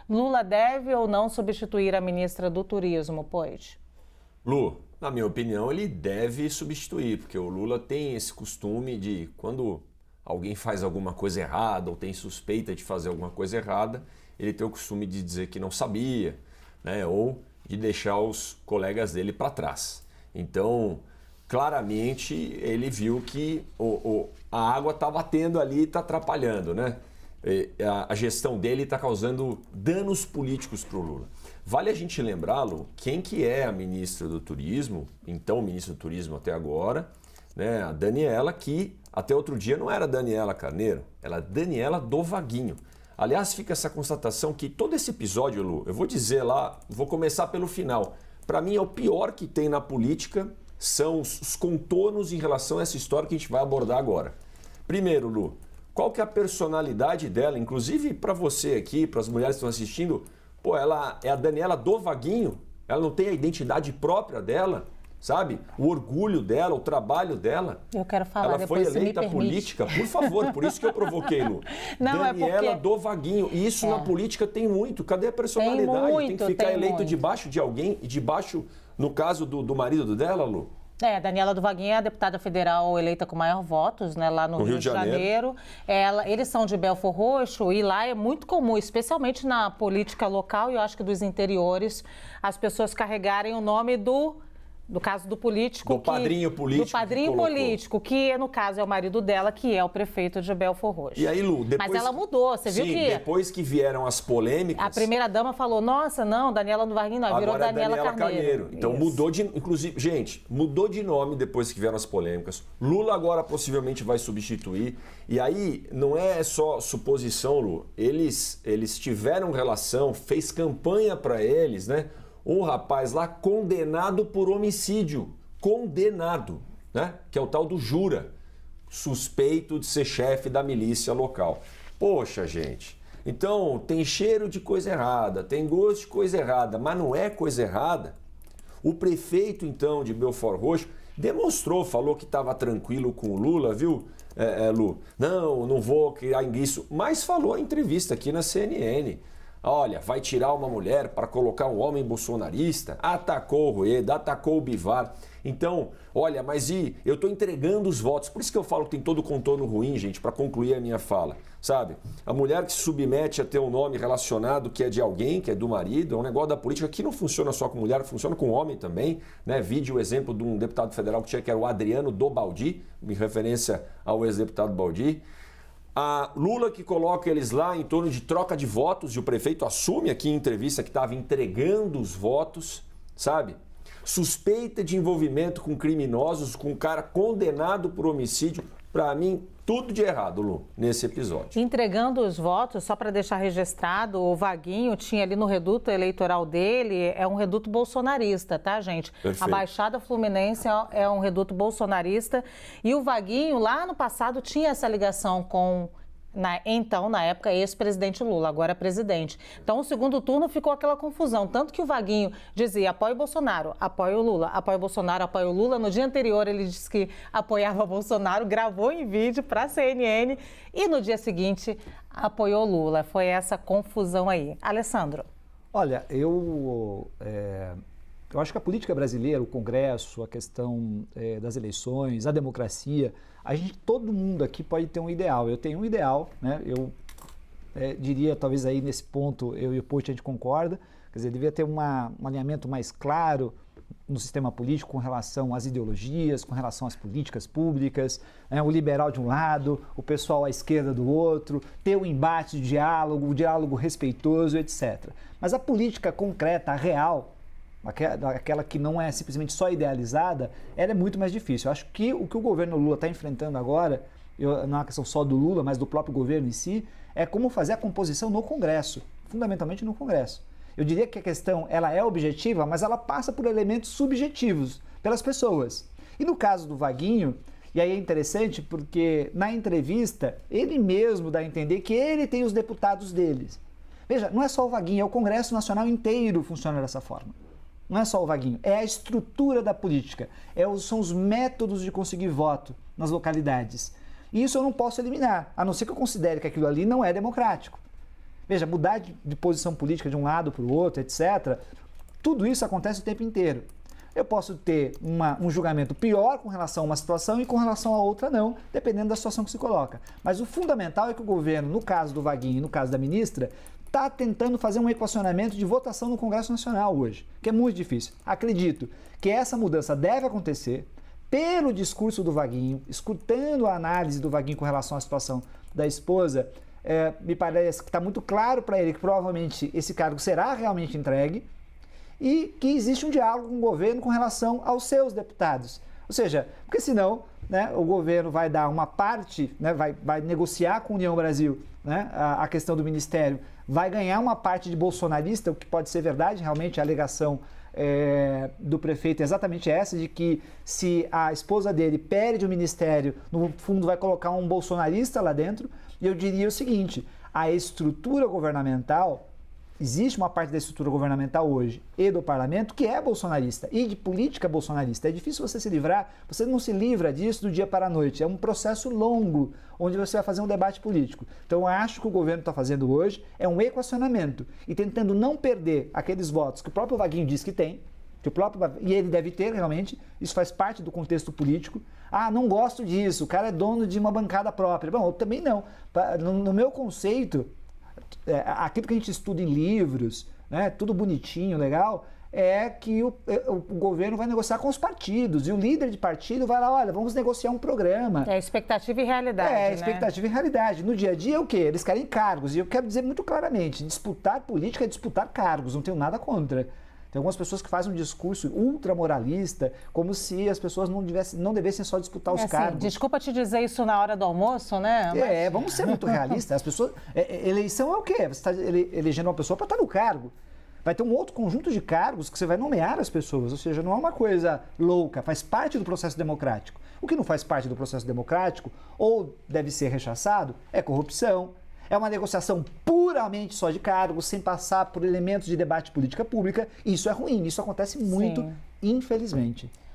Lula deve ou não substituir a ministra do Turismo, pois? Lu, na minha opinião, ele deve substituir, porque o Lula tem esse costume de, quando alguém faz alguma coisa errada ou tem suspeita de fazer alguma coisa errada, ele tem o costume de dizer que não sabia, né, ou de deixar os colegas dele para trás. Então, claramente, ele viu que a água está batendo ali e está atrapalhando, né? A gestão dele está causando danos políticos para o Lula. Vale a gente lembrá-lo quem que é a ministra do Turismo, então ministra do Turismo até agora, né? A Daniela, que até outro dia não era Daniela Carneiro, ela é Daniela do Vaguinho. Aliás, fica essa constatação que todo esse episódio, Lu, eu vou dizer lá, vou começar pelo final. Para mim é o pior que tem na política, são os contornos em relação a essa história que a gente vai abordar agora. Primeiro, Lu, qual que é a personalidade dela? Inclusive para você aqui, para as mulheres que estão assistindo, pô, ela é a Daniela do Vaguinho, ela não tem a identidade própria dela, sabe? O orgulho dela, o trabalho dela. Eu quero falar ela depois, foi eleita política, por favor, por isso que eu provoquei, Lu. Não, Daniela é porque... do Vaguinho. E isso na política tem muito. Cadê a personalidade? Tem que ficar eleito debaixo de alguém, e debaixo, no caso do marido dela, Lu? Daniela do Vaguinho é a deputada federal eleita com maior votos, né, lá no Rio de Janeiro. Eles são de Belford Roxo e lá é muito comum, especialmente na política local e eu acho que dos interiores, as pessoas carregarem o nome do caso do político. Do padrinho político. Do padrinho político, que no caso é o marido dela, que é o prefeito de Belford Roxo. E aí, Lu, depois... Mas ela mudou, você viu que... depois que vieram as polêmicas... A primeira-dama falou, nossa, não, Daniela do Vaguinho não, virou Daniela Carneiro. Então mudou de... Inclusive, gente, mudou de nome depois que vieram as polêmicas. Lula agora possivelmente vai substituir. E aí, não é só suposição, Lu. Eles tiveram relação, fez campanha para eles, né? Um rapaz lá condenado por homicídio, condenado, né? Que é o tal do Jura, suspeito de ser chefe da milícia local. Poxa, gente, então tem cheiro de coisa errada, tem gosto de coisa errada, mas não é coisa errada. O prefeito, então, de Belford Roxo demonstrou, falou que estava tranquilo com o Lula, viu, Lu? Não vou criar isso, mas falou em entrevista aqui na CNN. Olha, vai tirar uma mulher para colocar um homem bolsonarista? Atacou o Rueda, atacou o Bivar. Então, olha, mas eu estou entregando os votos. Por isso que eu falo que tem todo o contorno ruim, gente, para concluir a minha fala. Sabe? A mulher que se submete a ter um nome relacionado que é de alguém, que é do marido, é um negócio da política que não funciona só com mulher, funciona com homem também. Né? Vide o exemplo de um deputado federal que tinha, que era o Adriano do Baldi, em referência ao ex-deputado Baldi. A Lula que coloca eles lá em torno de troca de votos, e o prefeito assume aqui em entrevista que estava entregando os votos, sabe? Suspeita de envolvimento com criminosos, com um cara condenado por homicídio. Para mim, tudo de errado, Lu, nesse episódio. Entregando os votos, só para deixar registrado, o Vaguinho tinha ali no reduto eleitoral dele, é um reduto bolsonarista, tá, gente? Perfeito. A Baixada Fluminense é um reduto bolsonarista e o Vaguinho, lá no passado, tinha essa ligação com... na época, ex-presidente Lula, agora presidente. Então, o segundo turno ficou aquela confusão. Tanto que o Vaguinho dizia apoio Bolsonaro, apoio Lula, apoio Bolsonaro, apoio Lula. No dia anterior, ele disse que apoiava Bolsonaro, gravou em vídeo para a CNN e no dia seguinte apoiou Lula. Foi essa confusão aí. Alessandro. Olha, eu acho que a política brasileira, o Congresso, a questão das eleições, a democracia, todo mundo aqui pode ter um ideal. Eu tenho um ideal, né? Eu diria, talvez aí nesse ponto, eu e o Poit a gente concorda, quer dizer, devia ter um alinhamento mais claro no sistema político com relação às ideologias, com relação às políticas públicas, né? O liberal de um lado, o pessoal à esquerda do outro, ter um embate, o diálogo respeitoso, etc. Mas a política concreta, a real, aquela que não é simplesmente só idealizada, ela é muito mais difícil. Eu acho que o governo Lula está enfrentando agora, não é uma questão só do Lula, mas do próprio governo em si, é como fazer a composição no Congresso, fundamentalmente no Congresso. Eu diria que a questão ela é objetiva, mas ela passa por elementos subjetivos pelas pessoas. E no caso do Vaguinho, e aí é interessante porque na entrevista ele mesmo dá a entender que ele tem os deputados deles. Veja, não é só o Vaguinho, é o Congresso Nacional inteiro funciona dessa forma. Não é só o Vaguinho, é a estrutura da política, são os métodos de conseguir voto nas localidades. E isso eu não posso eliminar, a não ser que eu considere que aquilo ali não é democrático. Veja, mudar de posição política de um lado para o outro, etc., tudo isso acontece o tempo inteiro. Eu posso ter um julgamento pior com relação a uma situação e com relação a outra não, dependendo da situação que se coloca. Mas o fundamental é que o governo, no caso do Vaguinho e no caso da ministra, está tentando fazer um equacionamento de votação no Congresso Nacional hoje, que é muito difícil. Acredito que essa mudança deve acontecer pelo discurso do Vaguinho, escutando a análise do Vaguinho com relação à situação da esposa. Me parece que está muito claro para ele que provavelmente esse cargo será realmente entregue, e que existe um diálogo com o governo com relação aos seus deputados. Ou seja, porque senão, né, o governo vai dar uma parte, né, vai negociar com a União Brasil, né, a questão do ministério, vai ganhar uma parte de bolsonarista, o que pode ser verdade, realmente a alegação do prefeito é exatamente essa, de que se a esposa dele perde o ministério, no fundo vai colocar um bolsonarista lá dentro. E eu diria o seguinte, a estrutura governamental, existe uma parte da estrutura governamental hoje e do parlamento que é bolsonarista e de política bolsonarista. É difícil você se livrar, você não se livra disso do dia para a noite. É um processo longo onde você vai fazer um debate político. Então eu acho que o governo está fazendo hoje é um equacionamento e tentando não perder aqueles votos que o próprio Vaguinho diz que tem, e ele deve ter realmente, isso faz parte do contexto político. Ah, não gosto disso, o cara é dono de uma bancada própria. Bom, eu também não. No meu conceito, aquilo que a gente estuda em livros, né, tudo bonitinho, legal, é que o governo vai negociar com os partidos e o líder de partido vai lá, olha, vamos negociar um programa. É expectativa e realidade, né? Expectativa e realidade. No dia a dia é o quê? Eles querem cargos. E eu quero dizer muito claramente, disputar política é disputar cargos, não tenho nada contra. Tem algumas pessoas que fazem um discurso ultramoralista, como se as pessoas não devessem só disputar os cargos. Desculpa te dizer isso na hora do almoço, né? Mas... vamos ser muito realistas. As pessoas, eleição é o quê? Você está elegendo uma pessoa para estar no cargo. Vai ter um outro conjunto de cargos que você vai nomear as pessoas, ou seja, não é uma coisa louca, faz parte do processo democrático. O que não faz parte do processo democrático, ou deve ser rechaçado, é corrupção. É uma negociação puramente só de cargos, sem passar por elementos de debate política pública. Isso é ruim, isso acontece muito, infelizmente.